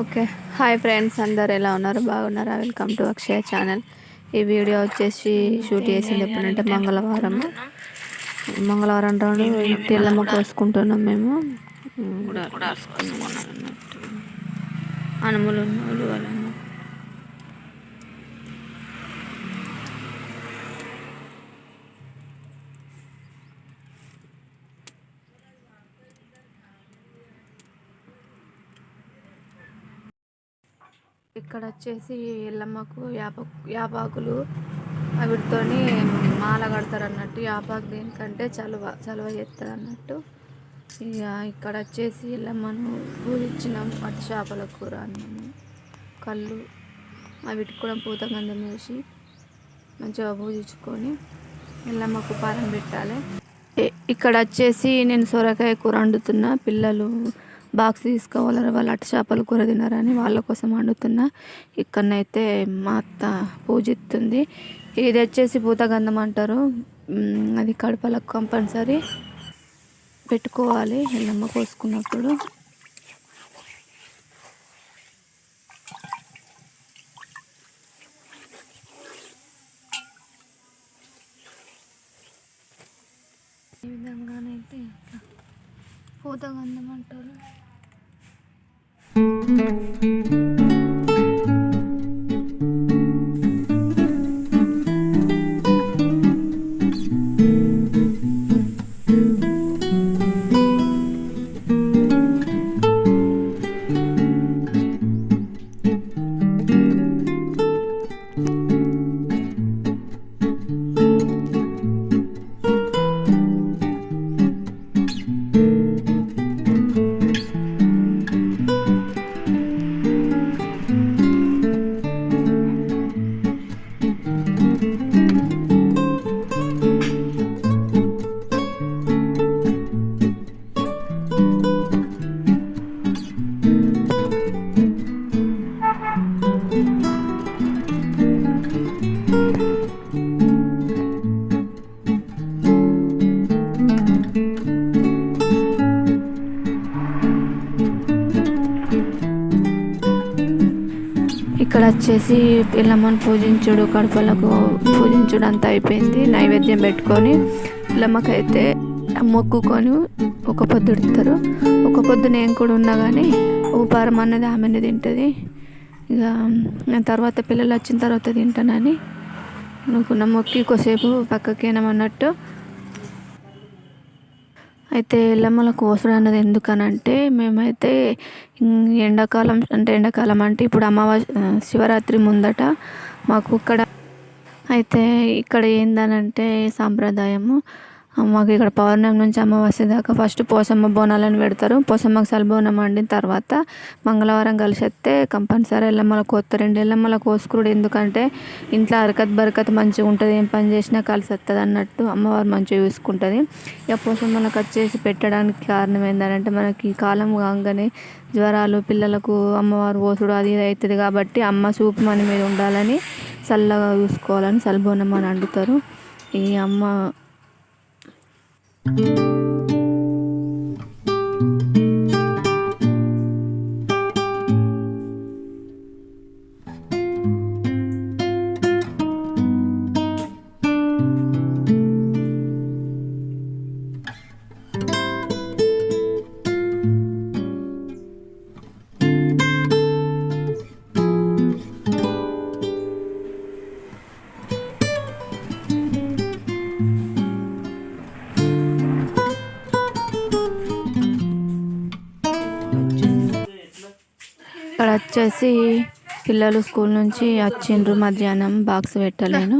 Okay. Hi friends, అందరు ఎలా ఉన్నారు? బాగున్నారా? Welcome to Akshaya channel. ఈ వీడియో వచ్చేసి షూట్ చేసింది ఎప్పుడంటే మంగళవారం రోజు తెల్లమ్మ కోసుకుంటున్నాం మేము. అనుములు ఉలవలు ఇక్కడ వచ్చేసి ఎల్లమ్మకు యాపాకులు వీటితోని మాల కడతారు అన్నట్టు. యాపాకు దేనికంటే చలువ చేస్తుంది అన్నట్టు. ఇక ఇక్కడ వచ్చేసి ఎల్లమ్మను పూజించినాం. అటు చేపల కూర, అన్నము, కళ్ళు వీటికి కూడా పూతగంధం వేసి మంచిగా పూజించుకొని ఎల్లమ్మకు పారం పెట్టాలి. ఇక్కడ వచ్చేసి నేను సొరకాయ కూర వండుతున్నా. పిల్లలు బాక్స్ తీసుకోవాలి, వాళ్ళు అటు చేపల కూర తినారని వాళ్ళ కోసం వండుతున్నా. ఇక్కడనైతే మా అత్త పూజిస్తుంది. ఇది వచ్చేసి పూతగంధం అంటారు. అది కడపలకు కంపల్సరీ పెట్టుకోవాలి ఎల్లమ్మ కోసుకున్నప్పుడు. ఈ విధంగానైతే పూతగంధం అంటారు. ఇక్కడ వచ్చేసి ఎల్లమ్మను పూజించుడు, కడపలకు పూజించుడు అంతా అయిపోయింది. నైవేద్యం పెట్టుకొని ఎల్లమ్మకైతే మొక్కుకొని ఒక పొద్దు ఎడతారు. ఒక పొద్దు నేను కూడా ఉన్నా కానీ ఊపారం అన్నది ఆమెనే తింటుంది. ఇక నేను తర్వాత పిల్లలు వచ్చిన తర్వాత తింటానని అనుకున్న. మొక్కి కొద్దిసేపు పక్కకేనమన్నట్టు. అయితే ఎల్లమ్మల కోసుడు అన్నది ఎందుకనంటే, మేమైతే ఎండాకాలం అంటే ఇప్పుడు శివరాత్రి ముందట మాకు ఇక్కడ ఏందనంటే సాంప్రదాయము. మాకు ఇక్కడ పౌర్ణమి నుంచి అమావాస్య దాకా ఫస్ట్ పోసమ్మ బోనాలను పెడతారు. పోసమ్మకు సలిబోనం వండిన తర్వాత మంగళవారం కలిసి వస్తే కంపల్సరీ ఎల్లమ్మల కోస్తారు. 2 ఎల్లమ్మల కోసుకుడు ఎందుకంటే ఇంట్లో బరకత్ మంచిగా ఉంటుంది, ఏం పని చేసినా కలిసి వస్తుంది అన్నట్టు. అమ్మవారు మంచిగా చూసుకుంటుంది. ఇక పోసమ్మలకు వచ్చేసి పెట్టడానికి కారణం ఏంటంటే, మనకి కాలం కాగానే జ్వరాలు, పిల్లలకు అమ్మవారు కోసుడు అది ఇది అవుతుంది కాబట్టి అమ్మ చూపు మన మీద ఉండాలని, చల్లగా చూసుకోవాలని సలిబోనం అని వండుతారు. ఈ అమ్మ ఇక్కడ వచ్చేసి పిల్లలు స్కూల్ నుంచి వచ్చిండ్రు. మధ్యాహ్నం బాక్స్ పెట్టలేను,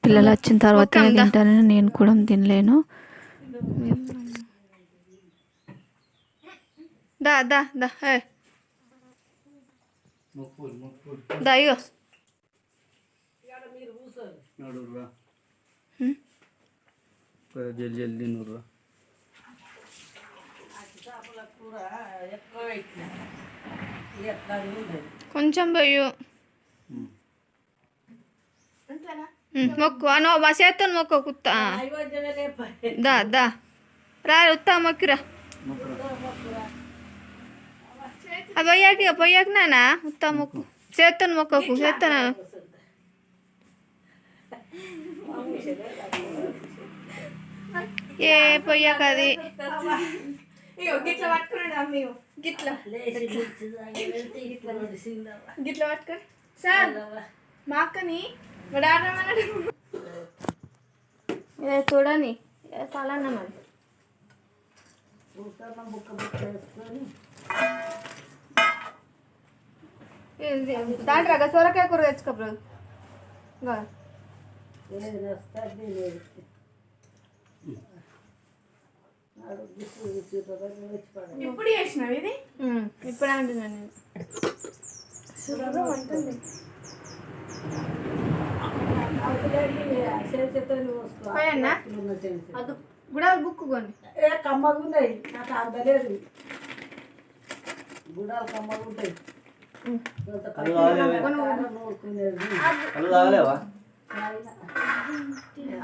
పిల్లలు వచ్చిన తర్వాత తింటానని నేను కూడా తినలేను. జల్దీ కొంచెం పోయు మొక్కు అనో మా చేతో మొక్క కుత్తా దా రా ఉత్తా మొక్కిరా అది పొయ్యాక నానా ఉత్తా మొక్కు చేస్తాను మొక్కకు చేస్తాను ఏ పొయ్యాక అది గిట్లా పట్టుకున్నాడు అమ్మ గిట్లా గిట్లా పట్టుకొని సార్ మా అక్కని వడాడమన్నాడు ఇదే చూడని చాలన్నా మరి దాంట్లో సొరకాయ కూర తెచ్చుకోప్పుడు ఇప్పుడు చేసినావు ఇది ఇప్పుడు అంటున్నాను నేను అది కూడా బుక్ కొని కమ్మగున్నాయి నాకు అందలేదు గుడాలు కమ్మగుంటాయి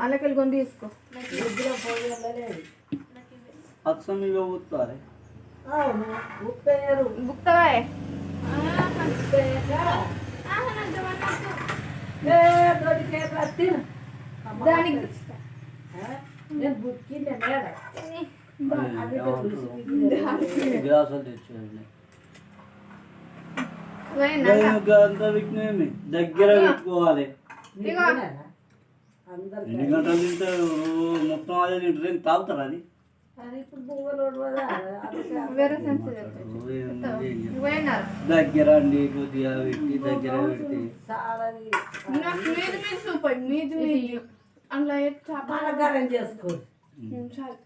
అలాకెళ్ళి కొని తీసుకో అచ్చం ఇక ఊతారే ఉప్పేయరు బుక్తవా దానికి నేను బుక్కిందే మేడ గ్లాసులు తెచ్చేయండి అంతా విజ్ఞానమే దగ్గర పెట్టుకోవాలి అందరు ఎన్ని గంటలు తింటారు మొత్తం అదే తింటారు తాగుతారు అది ఇప్పుడు బువ్వలు వేరే దగ్గర అండి కొద్దిగా పెట్టి దగ్గర పెట్టి చాలా మీద సూపర్ నీది అందులో అలంకారం చేసుకో చాలు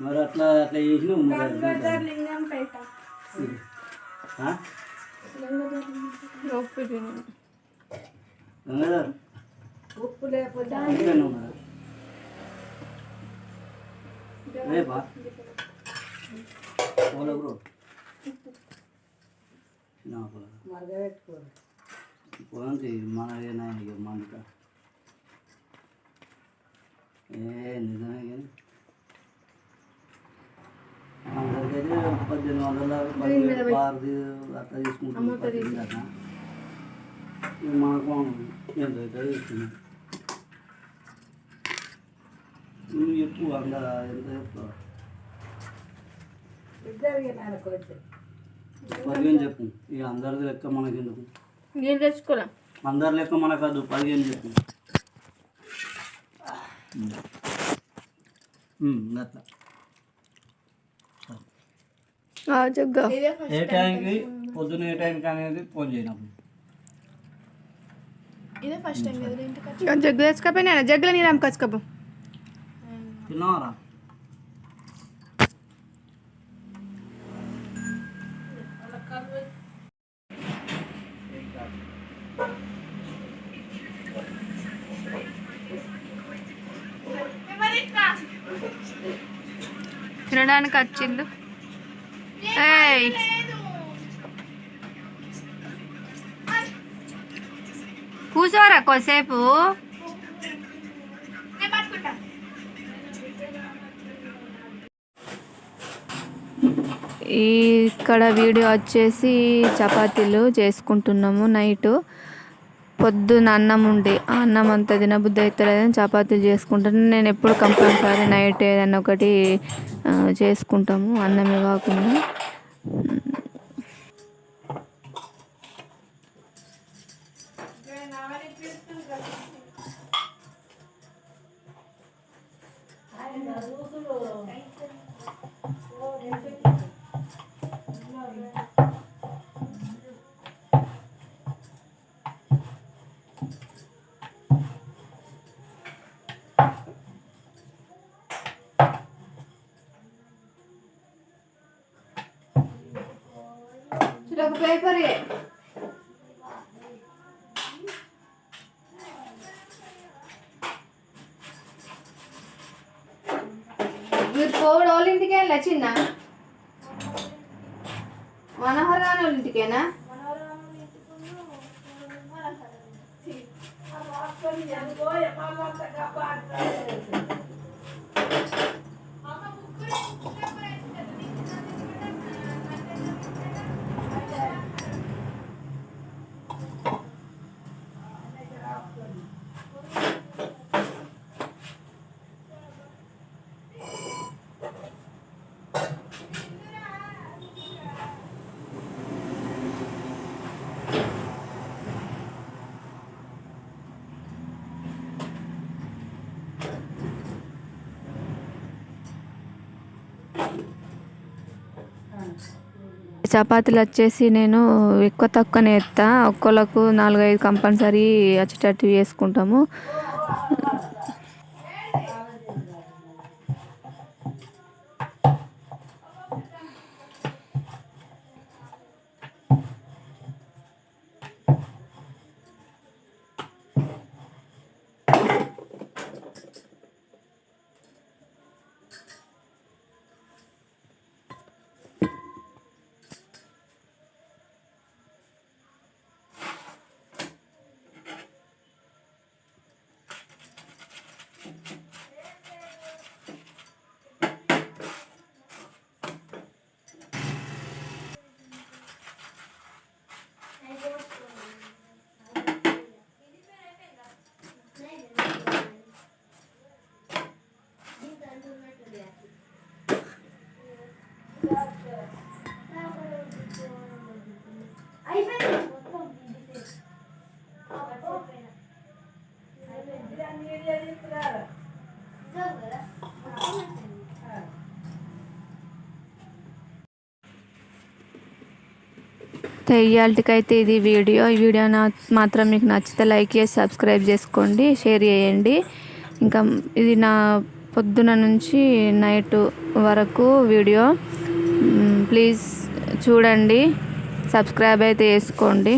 మరి అట్లా అట్లా చేసినాం లింగం పేట ఉప్పు లేకపోతే రేపా బ్రో మరగబెట్టుకోరు పోంది మనదేనా ఇక మంట నిజమే కానీ అందరికైతే 1800 అట్లా తీసుకుంటాం మనకు ఎంతైతే ఇస్తున్నాం నువ్వు చెప్పు అంద ఎంత చెప్తావు ఇద్దరికి నెలకొచ్చి 15 చెప్పు ఇక అందరిది లెక్క మనకి ఎందుకు నేను తెచ్చుకోలే అందరి లెక్క మనకు అది 15 చెప్పు అట్లా జగ్గా ఏ టైంకి పొద్దున ఏ టైంకి అనేది ఫోన్ చేయనప్పుడు ఇదే ఫస్ట్ టైం కదా ఇంటికి జగ్గు తెచ్చుకోపోయినా జగ్గులో నీళ్ళు అమ్మకొచ్చుకోపో తిన్నావరా తినడానికి వచ్చిండు ఏయ్ కూర్చోరా కొద్దిసేపు ఇక్కడ వీడియో వచ్చేసి చపాతీలు చేసుకుంటున్నాము నైట్ పొద్దున అన్నం ఉండే ఆ అన్నం అంతా తినబుద్ధి అవుతలేదని చపాతీలు చేసుకుంటాను నేను ఎప్పుడు కంపల్సరీ నైట్ ఏదన్నా ఒకటి చేసుకుంటాము అన్నమే కాకుండా ఒక పేపర్ మీరు పోవడం వాళ్ళ ఇంటికి వెళ్ళా చిన్న మనోహర్ రాని వాళ్ళ ఇంటికేనా చపాతీలు వచ్చేసి నేను ఎక్కువ తక్కువనే ఎత్తా, ఒక్కొక్కలకు 4-5 కంపల్సరీ వచ్చేటట్టు వేసుకుంటాము. ఇవాళకైతే ఇది వీడియో. ఈ వీడియో మాత్రం మీకు నచ్చితే లైక్ చేసి సబ్స్క్రైబ్ చేసుకోండి, షేర్ చేయండి. ఇంకా ఇది నా పొద్దున నుంచి నైట్ వరకు వీడియో. ప్లీజ్ చూడండి, సబ్స్క్రైబ్ అయితే చేసుకోండి.